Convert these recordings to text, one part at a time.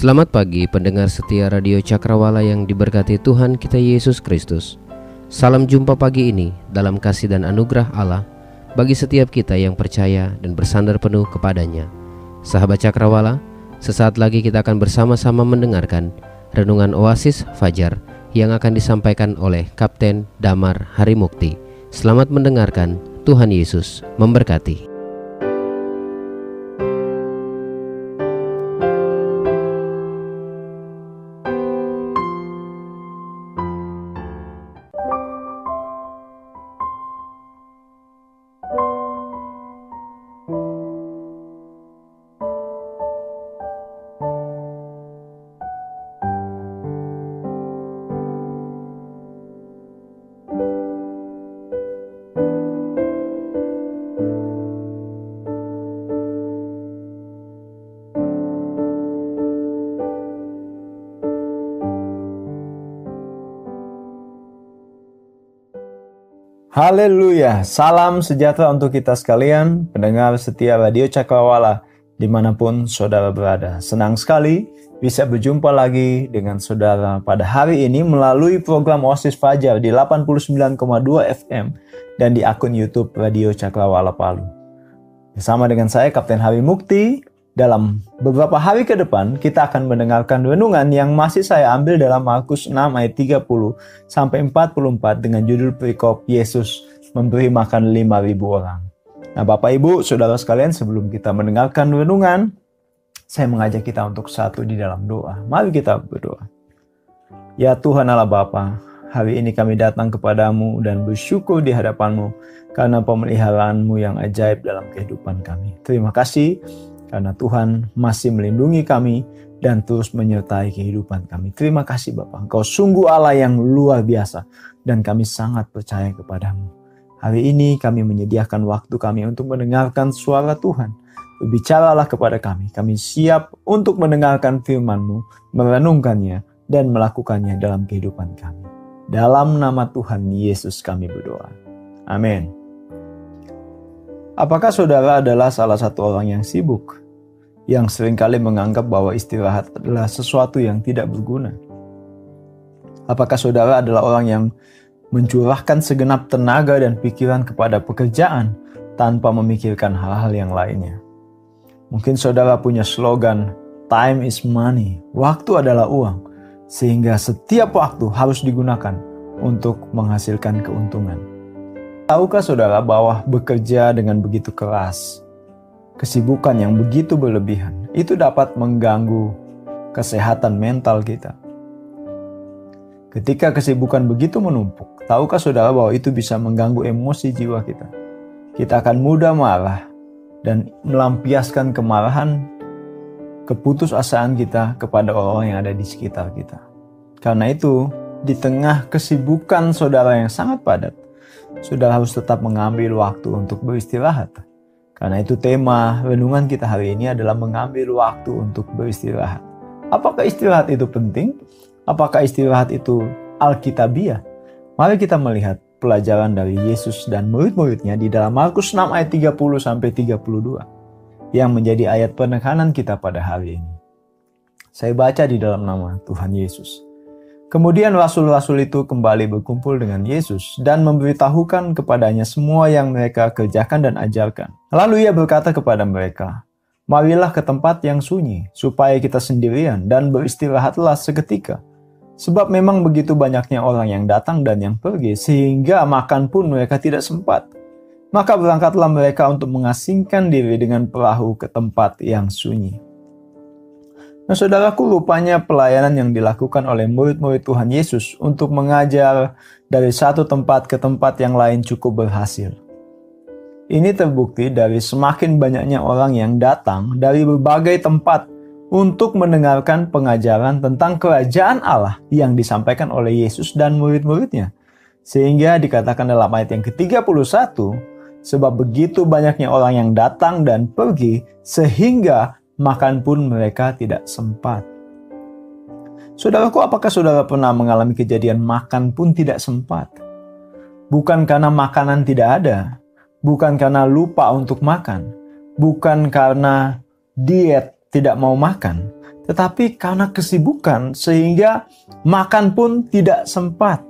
Selamat pagi pendengar setia Radio Cakrawala yang diberkati Tuhan kita Yesus Kristus. Salam jumpa pagi ini dalam kasih dan anugerah Allah bagi setiap kita yang percaya dan bersandar penuh kepadanya. Sahabat Cakrawala, sesaat lagi kita akan bersama-sama mendengarkan Renungan Oasis Fajar yang akan disampaikan oleh Kapten Damar Harimukti. Selamat mendengarkan, Tuhan Yesus memberkati. Haleluya, salam sejahtera untuk kita sekalian, pendengar setia Radio Cakrawala dimanapun saudara berada. Senang sekali bisa berjumpa lagi dengan saudara pada hari ini melalui program Oasis Fajar di 89,2 FM dan di akun YouTube Radio Cakrawala Palu. Bersama dengan saya Kapten Harimukti, dalam beberapa hari ke depan kita akan mendengarkan renungan yang masih saya ambil dalam Markus 6 ayat 30 sampai 44 dengan judul perikop Yesus memberi makan 5.000 orang. Nah, Bapak Ibu, Saudara sekalian, sebelum kita mendengarkan renungan, saya mengajak kita untuk satu di dalam doa. Mari kita berdoa. Ya Tuhan Allah Bapa, hari ini kami datang kepadamu dan bersyukur di hadapanmu karena pemeliharaanmu yang ajaib dalam kehidupan kami. Terima kasih karena Tuhan masih melindungi kami dan terus menyertai kehidupan kami. Terima kasih Bapa, Engkau sungguh Allah yang luar biasa dan kami sangat percaya kepadamu. Hari ini kami menyediakan waktu kami untuk mendengarkan suara Tuhan. Berbicaralah kepada kami. Kami siap untuk mendengarkan firman-Mu, merenungkannya dan melakukannya dalam kehidupan kami. Dalam nama Tuhan Yesus kami berdoa. Amin. Apakah saudara adalah salah satu orang yang sibuk, yang seringkali menganggap bahwa istirahat adalah sesuatu yang tidak berguna? Apakah saudara adalah orang yang mencurahkan segenap tenaga dan pikiran kepada pekerjaan tanpa memikirkan hal-hal yang lainnya? Mungkin saudara punya slogan, time is money, waktu adalah uang, sehingga setiap waktu harus digunakan untuk menghasilkan keuntungan. Tahukah saudara bahwa bekerja dengan begitu keras, kesibukan yang begitu berlebihan, itu dapat mengganggu kesehatan mental kita? Ketika kesibukan begitu menumpuk, tahukah saudara bahwa itu bisa mengganggu emosi jiwa kita? Kita akan mudah marah dan melampiaskan kemarahan, keputusasaan kita kepada orang-orang yang ada di sekitar kita. Karena itu, di tengah kesibukan saudara yang sangat padat, saudara harus tetap mengambil waktu untuk beristirahat. Karena itu tema renungan kita hari ini adalah mengambil waktu untuk beristirahat. Apakah istirahat itu penting? Apakah istirahat itu alkitabiah? Mari kita melihat pelajaran dari Yesus dan murid-muridnya di dalam Markus 6 ayat 30 sampai 32 yang menjadi ayat penekanan kita pada hari ini. Saya baca di dalam nama Tuhan Yesus. Kemudian rasul-rasul itu kembali berkumpul dengan Yesus dan memberitahukan kepadanya semua yang mereka kerjakan dan ajarkan. Lalu ia berkata kepada mereka, "Marilah ke tempat yang sunyi, supaya kita sendirian dan beristirahatlah seketika. Sebab memang begitu banyaknya orang yang datang dan yang pergi, sehingga makan pun mereka tidak sempat. Maka berangkatlah mereka untuk mengasingkan diri dengan perahu ke tempat yang sunyi." Nah saudaraku, rupanya pelayanan yang dilakukan oleh murid-murid Tuhan Yesus untuk mengajar dari satu tempat ke tempat yang lain cukup berhasil. Ini terbukti dari semakin banyaknya orang yang datang dari berbagai tempat untuk mendengarkan pengajaran tentang kerajaan Allah yang disampaikan oleh Yesus dan murid-muridnya. Sehingga dikatakan dalam ayat yang ke-31, sebab begitu banyaknya orang yang datang dan pergi, sehingga makan pun mereka tidak sempat. Saudaraku, apakah saudara pernah mengalami kejadian makan pun tidak sempat? Bukan karena makanan tidak ada, bukan karena lupa untuk makan, bukan karena diet tidak mau makan, tetapi karena kesibukan sehingga makan pun tidak sempat.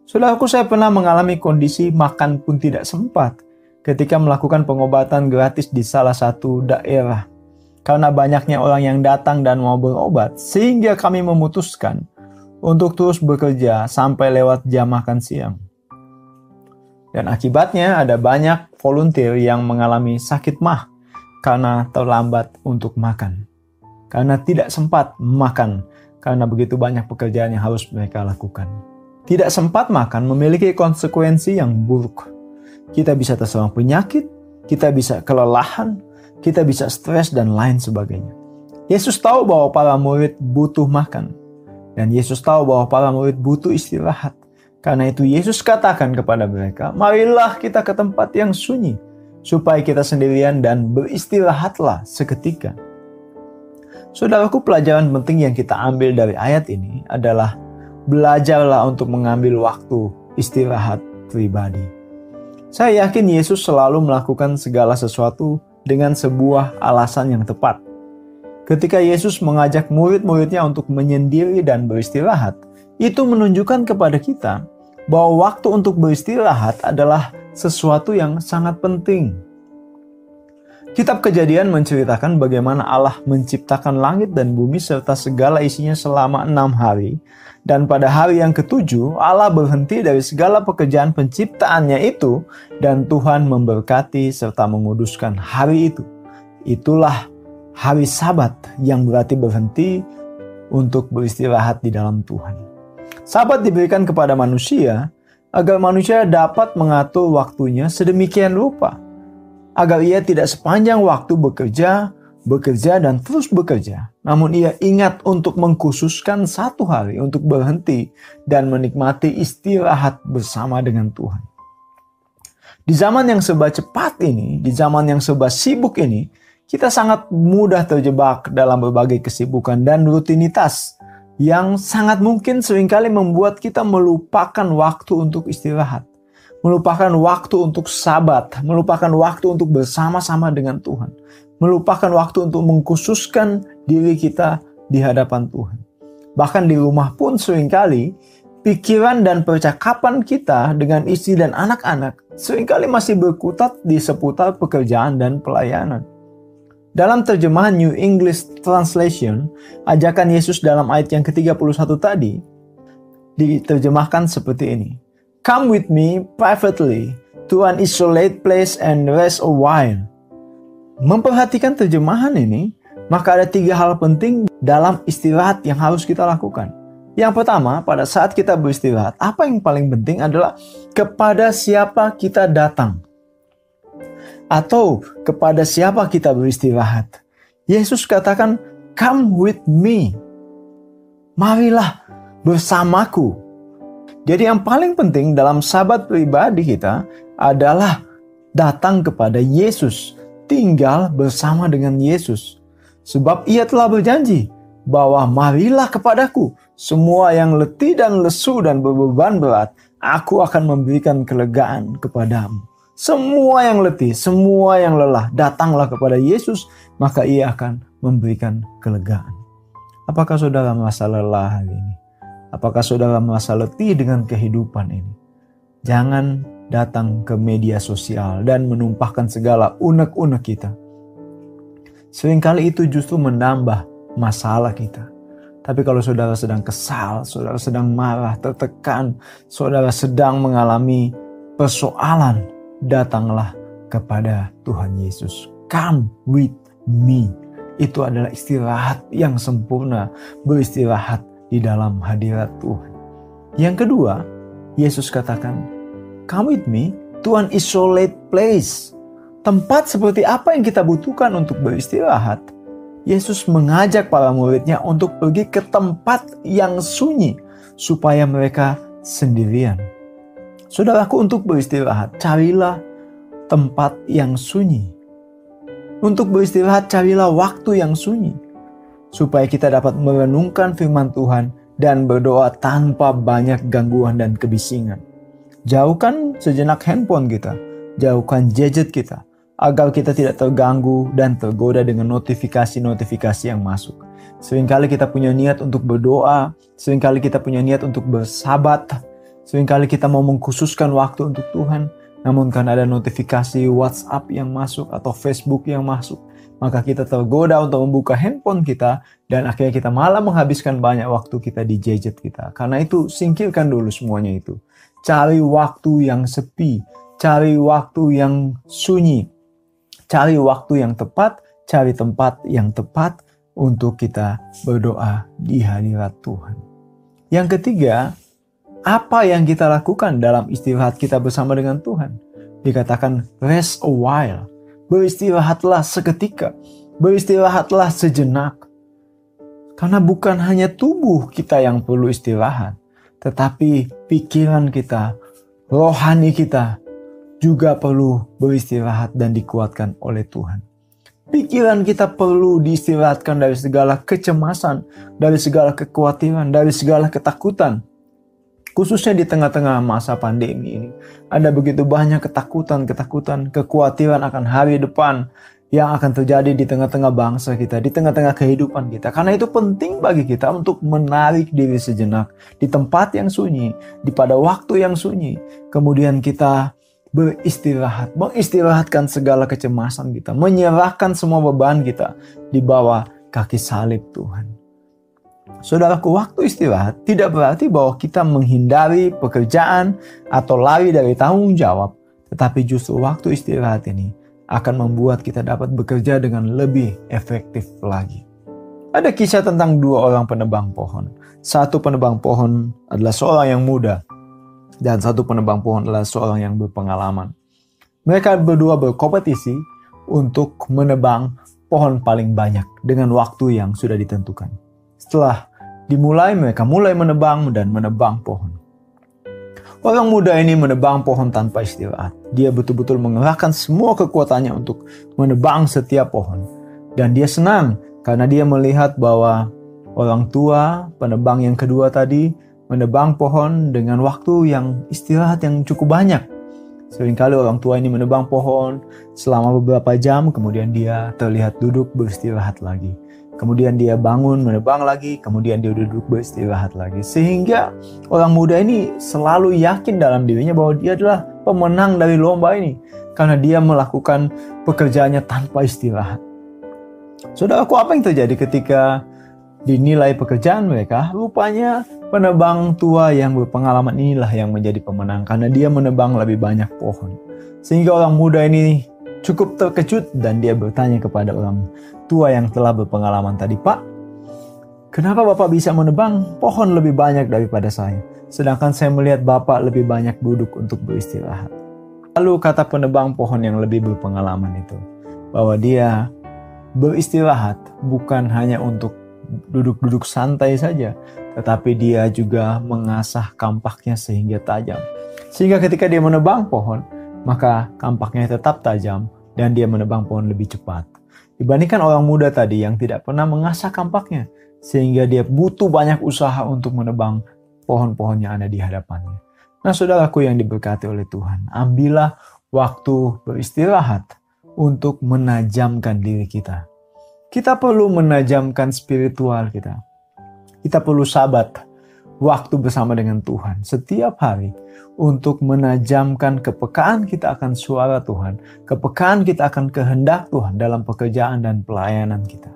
Saudaraku, saya pernah mengalami kondisi makan pun tidak sempat ketika melakukan pengobatan gratis di salah satu daerah. Karena banyaknya orang yang datang dan mau berobat, sehingga kami memutuskan untuk terus bekerja sampai lewat jam makan siang. Dan akibatnya ada banyak volunteer yang mengalami sakit mah karena terlambat untuk makan. Karena tidak sempat makan, karena begitu banyak pekerjaan yang harus mereka lakukan. Tidak sempat makan memiliki konsekuensi yang buruk. Kita bisa terserang penyakit, kita bisa kelelahan, kita bisa stres dan lain sebagainya. Yesus tahu bahwa para murid butuh makan. Dan Yesus tahu bahwa para murid butuh istirahat. Karena itu Yesus katakan kepada mereka, marilah kita ke tempat yang sunyi, supaya kita sendirian dan beristirahatlah seketika. Saudaraku, pelajaran penting yang kita ambil dari ayat ini adalah belajarlah untuk mengambil waktu istirahat pribadi. Saya yakin Yesus selalu melakukan segala sesuatu dengan sebuah alasan yang tepat. Ketika Yesus mengajak murid-muridnya untuk menyendiri dan beristirahat, itu menunjukkan kepada kita bahwa waktu untuk beristirahat adalah sesuatu yang sangat penting. Kitab Kejadian menceritakan bagaimana Allah menciptakan langit dan bumi serta segala isinya selama 6 hari. Dan pada hari yang ke-7, Allah berhenti dari segala pekerjaan penciptaannya itu dan Tuhan memberkati serta menguduskan hari itu. Itulah hari Sabat yang berarti berhenti untuk beristirahat di dalam Tuhan. Sabat diberikan kepada manusia agar manusia dapat mengatur waktunya sedemikian rupa. Agar ia tidak sepanjang waktu bekerja dan terus bekerja. Namun ia ingat untuk mengkhususkan satu hari untuk berhenti dan menikmati istirahat bersama dengan Tuhan. Di zaman yang serba cepat ini, di zaman yang serba sibuk ini, kita sangat mudah terjebak dalam berbagai kesibukan dan rutinitas yang sangat mungkin seringkali membuat kita melupakan waktu untuk istirahat. Melupakan waktu untuk sabat, melupakan waktu untuk bersama-sama dengan Tuhan. Melupakan waktu untuk mengkhususkan diri kita di hadapan Tuhan. Bahkan di rumah pun seringkali pikiran dan percakapan kita dengan istri dan anak-anak seringkali masih berkutat di seputar pekerjaan dan pelayanan. Dalam terjemahan New English Translation, ajakan Yesus dalam ayat yang ke-31 tadi diterjemahkan seperti ini. Come with me privately to an isolated place and rest a while. Memperhatikan terjemahan ini, maka ada 3 hal penting dalam istirahat yang harus kita lakukan. Yang pertama, pada saat kita beristirahat, apa yang paling penting adalah kepada siapa kita datang. Atau kepada siapa kita beristirahat. Yesus katakan, come with me. Marilah bersamaku. Jadi yang paling penting dalam sabat pribadi kita adalah datang kepada Yesus, tinggal bersama dengan Yesus. Sebab ia telah berjanji bahwa marilah kepadaku semua yang letih dan lesu dan berbeban berat, aku akan memberikan kelegaan kepadamu. Semua yang letih, semua yang lelah, datanglah kepada Yesus, maka ia akan memberikan kelegaan. Apakah saudara merasa lelah hari ini? Apakah saudara merasa letih dengan kehidupan ini? Jangan datang ke media sosial dan menumpahkan segala unek-unek kita. Seringkali itu justru menambah masalah kita. Tapi kalau saudara sedang kesal, saudara sedang marah, tertekan, saudara sedang mengalami persoalan, datanglah kepada Tuhan Yesus. Come with me. Itu adalah istirahat yang sempurna, beristirahat di dalam hadirat Tuhan. Yang kedua, Yesus katakan, come with me to an isolated place. Tempat seperti apa yang kita butuhkan untuk beristirahat? Yesus mengajak para muridnya untuk pergi ke tempat yang sunyi supaya mereka sendirian. Saudaraku, untuk beristirahat, carilah tempat yang sunyi. Untuk beristirahat, carilah waktu yang sunyi. Supaya kita dapat merenungkan firman Tuhan dan berdoa tanpa banyak gangguan dan kebisingan. Jauhkan sejenak handphone kita, jauhkan gadget kita, agar kita tidak terganggu dan tergoda dengan notifikasi-notifikasi yang masuk. Seringkali kita punya niat untuk berdoa, seringkali kita punya niat untuk bersabat, seringkali kita mau mengkhususkan waktu untuk Tuhan, namun karena ada notifikasi WhatsApp yang masuk atau Facebook yang masuk, maka kita tergoda untuk membuka handphone kita dan akhirnya kita malah menghabiskan banyak waktu kita di gadget kita. Karena itu singkirkan dulu semuanya itu. Cari waktu yang sepi, cari waktu yang sunyi, cari waktu yang tepat, cari tempat yang tepat untuk kita berdoa di hadirat Tuhan. Yang ketiga, apa yang kita lakukan dalam istirahat kita bersama dengan Tuhan? Dikatakan rest a while. Beristirahatlah seketika. Beristirahatlah sejenak. Karena bukan hanya tubuh kita yang perlu istirahat, tetapi pikiran kita, rohani kita juga perlu beristirahat dan dikuatkan oleh Tuhan. Pikiran kita perlu diistirahatkan dari segala kecemasan, dari segala kekhawatiran, dari segala ketakutan. Khususnya di tengah-tengah masa pandemi ini, ada begitu banyak ketakutan, kekhawatiran akan hari depan yang akan terjadi di tengah-tengah bangsa kita, di tengah-tengah kehidupan kita. Karena itu penting bagi kita untuk menarik diri sejenak di tempat yang sunyi, pada waktu yang sunyi. Kemudian kita beristirahat, mengistirahatkan segala kecemasan kita, menyerahkan semua beban kita di bawah kaki salib Tuhan. Saudaraku, waktu istirahat tidak berarti bahwa kita menghindari pekerjaan atau lari dari tanggung jawab, tetapi justru waktu istirahat ini akan membuat kita dapat bekerja dengan lebih efektif lagi. Ada kisah tentang dua orang penebang pohon. Satu penebang pohon adalah seorang yang muda, dan satu penebang pohon adalah seorang yang berpengalaman. Mereka berdua berkompetisi untuk menebang pohon paling banyak dengan waktu yang sudah ditentukan. Setelah dimulai, mereka mulai menebang dan menebang pohon. Orang muda ini menebang pohon tanpa istirahat. Dia betul-betul mengerahkan semua kekuatannya untuk menebang setiap pohon. Dan dia senang karena dia melihat bahwa orang tua penebang yang kedua tadi menebang pohon dengan waktu yang istirahat yang cukup banyak. Seringkali orang tua ini menebang pohon selama beberapa jam, kemudian dia terlihat duduk beristirahat lagi. Kemudian dia bangun menebang lagi, kemudian dia duduk beristirahat lagi. Sehingga orang muda ini selalu yakin dalam dirinya bahwa dia adalah pemenang dari lomba ini. Karena dia melakukan pekerjaannya tanpa istirahat. Saudaraku, apa yang terjadi ketika dinilai pekerjaan mereka? Rupanya penebang tua yang berpengalaman inilah yang menjadi pemenang karena dia menebang lebih banyak pohon. Sehingga orang muda ini cukup terkejut dan dia bertanya kepada orang tua yang telah berpengalaman tadi, "Pak, kenapa Bapak bisa menebang pohon lebih banyak daripada saya? Sedangkan saya melihat Bapak lebih banyak duduk untuk beristirahat." Lalu kata penebang pohon yang lebih berpengalaman itu, bahwa dia beristirahat bukan hanya untuk duduk-duduk santai saja, tetapi dia juga mengasah kampaknya sehingga tajam. Sehingga ketika dia menebang pohon, maka kampaknya tetap tajam dan dia menebang pohon lebih cepat. Dibandingkan orang muda tadi yang tidak pernah mengasah kampaknya, sehingga dia butuh banyak usaha untuk menebang pohon-pohon yang ada di hadapannya. Nah, saudaraku yang diberkati oleh Tuhan, ambillah waktu beristirahat untuk menajamkan diri kita. Kita perlu menajamkan spiritual kita. Kita perlu sabat waktu bersama dengan Tuhan setiap hari untuk menajamkan kepekaan kita akan suara Tuhan, kepekaan kita akan kehendak Tuhan dalam pekerjaan dan pelayanan kita.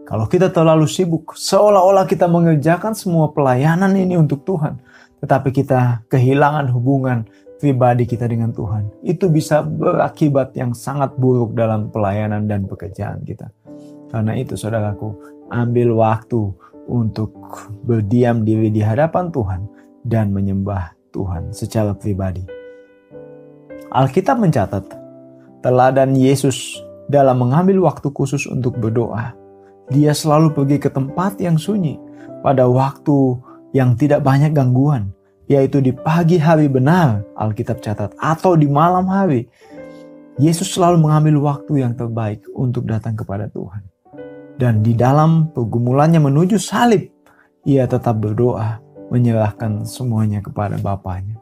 Kalau kita terlalu sibuk, seolah-olah kita mengerjakan semua pelayanan ini untuk Tuhan, tetapi kita kehilangan hubungan pribadi kita dengan Tuhan, itu bisa berakibat yang sangat buruk dalam pelayanan dan pekerjaan kita. Karena itu, saudaraku, ambil waktu untuk berdiam diri di hadapan Tuhan dan menyembah Tuhan secara pribadi. Alkitab mencatat teladan Yesus dalam mengambil waktu khusus untuk berdoa. Dia selalu pergi ke tempat yang sunyi pada waktu yang tidak banyak gangguan, yaitu di pagi hari benar, Alkitab catat, atau di malam hari. Yesus selalu mengambil waktu yang terbaik untuk datang kepada Tuhan. Dan di dalam pergumulannya menuju salib, ia tetap berdoa, menyerahkan semuanya kepada Bapanya.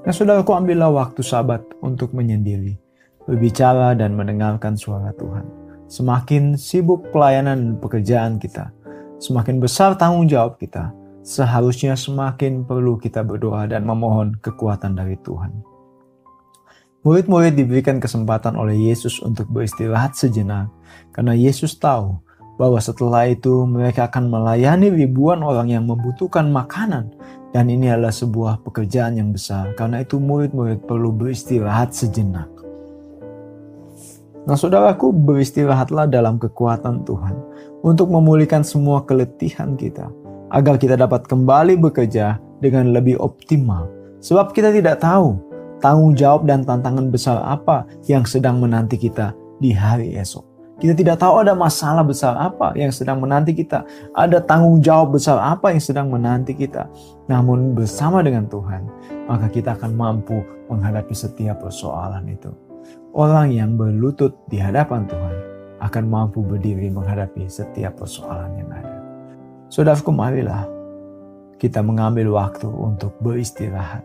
Nah, saudaraku, ambillah waktu sabat untuk menyendiri. berbicara dan mendengarkan suara Tuhan. Semakin sibuk pelayanan dan pekerjaan kita, semakin besar tanggung jawab kita, seharusnya semakin perlu kita berdoa dan memohon kekuatan dari Tuhan. Murid-murid diberikan kesempatan oleh Yesus untuk beristirahat sejenak, karena Yesus tahu bahwa setelah itu mereka akan melayani ribuan orang yang membutuhkan makanan, dan ini adalah sebuah pekerjaan yang besar. Karena itu murid-murid perlu beristirahat sejenak. Nah saudaraku, beristirahatlah dalam kekuatan Tuhan untuk memulihkan semua keletihan kita, agar kita dapat kembali bekerja dengan lebih optimal. Sebab kita tidak tahu tanggung jawab dan tantangan besar apa yang sedang menanti kita di hari esok. Kita tidak tahu ada masalah besar apa yang sedang menanti kita. Ada tanggung jawab besar apa yang sedang menanti kita. Namun bersama dengan Tuhan, maka kita akan mampu menghadapi setiap persoalan itu. Orang yang berlutut di hadapan Tuhan akan mampu berdiri menghadapi setiap persoalan yang ada. Saudaraku, marilah kita mengambil waktu untuk beristirahat.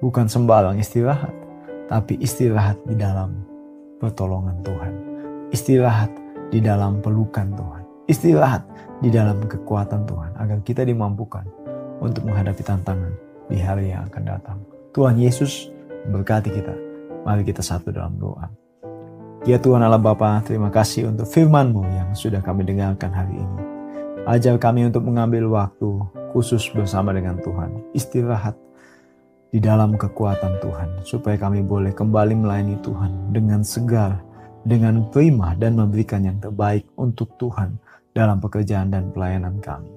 Bukan sembarang istirahat, tapi istirahat di dalam pertolongan Tuhan. Istirahat di dalam pelukan Tuhan. Istirahat di dalam kekuatan Tuhan, agar kita dimampukan untuk menghadapi tantangan di hari yang akan datang. Tuhan Yesus memberkati kita. Mari kita satu dalam doa. Ya Tuhan Allah Bapa, terima kasih untuk firman-Mu yang sudah kami dengarkan hari ini. Ajar kami untuk mengambil waktu khusus bersama dengan Tuhan. Istirahat di dalam kekuatan Tuhan, supaya kami boleh kembali melayani Tuhan dengan segar, dengan prima, dan memberikan yang terbaik untuk Tuhan dalam pekerjaan dan pelayanan kami.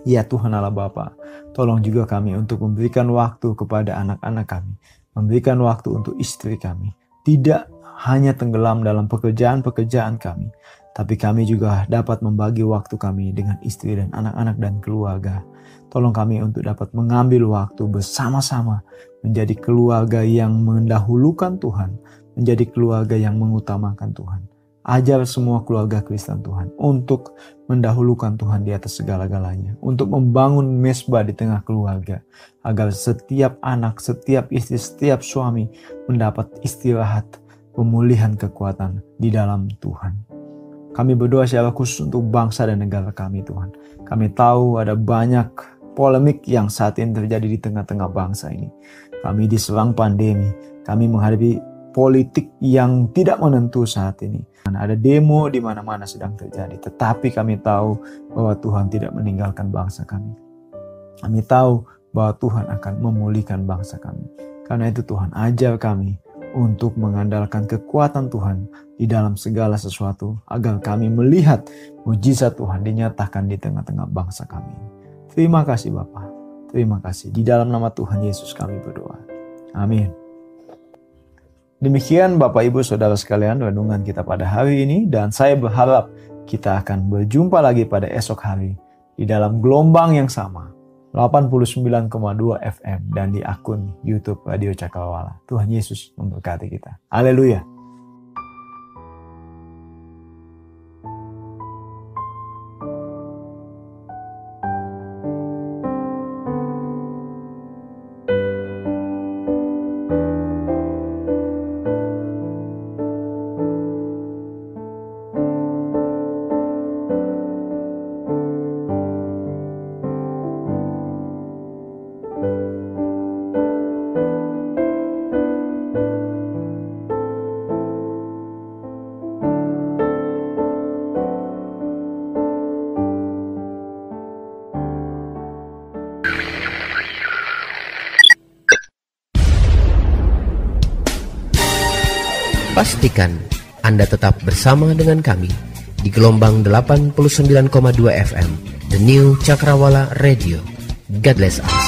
Ya Tuhan Allah Bapa, tolong juga kami untuk memberikan waktu kepada anak-anak kami, memberikan waktu untuk istri kami, tidak hanya tenggelam dalam pekerjaan-pekerjaan kami, tapi kami juga dapat membagi waktu kami dengan istri dan anak-anak dan keluarga. Tolong kami untuk dapat mengambil waktu bersama-sama menjadi keluarga yang mendahulukan Tuhan, menjadi keluarga yang mengutamakan Tuhan. Ajar semua keluarga Kristen Tuhan untuk mendahulukan Tuhan di atas segala-galanya, untuk membangun mesbah di tengah keluarga, agar setiap anak, setiap istri, setiap suami mendapat istirahat, pemulihan kekuatan di dalam Tuhan. Kami berdoa secara khusus untuk bangsa dan negara kami Tuhan. Kami tahu ada banyak polemik yang saat ini terjadi di tengah-tengah bangsa ini. Kami diserang pandemi, kami menghadapi politik yang tidak menentu saat ini. Ada demo di mana-mana sedang terjadi, tetapi kami tahu bahwa Tuhan tidak meninggalkan bangsa kami. Kami tahu bahwa Tuhan akan memulihkan bangsa kami. Karena itu Tuhan, ajar kami untuk mengandalkan kekuatan Tuhan di dalam segala sesuatu, agar kami melihat mujizat Tuhan dinyatakan di tengah-tengah bangsa kami. Terima kasih Bapa, terima kasih. Di dalam nama Tuhan Yesus kami berdoa. Amin. Demikian Bapak Ibu Saudara sekalian renungan kita pada hari ini, dan saya berharap kita akan berjumpa lagi pada esok hari di dalam gelombang yang sama, 89,2 FM, dan di akun YouTube Radio Cakrawala. Tuhan Yesus memberkati kita. Haleluya. Pastikan Anda tetap bersama dengan kami di gelombang 89,2 FM, The New Cakrawala Radio. God bless us.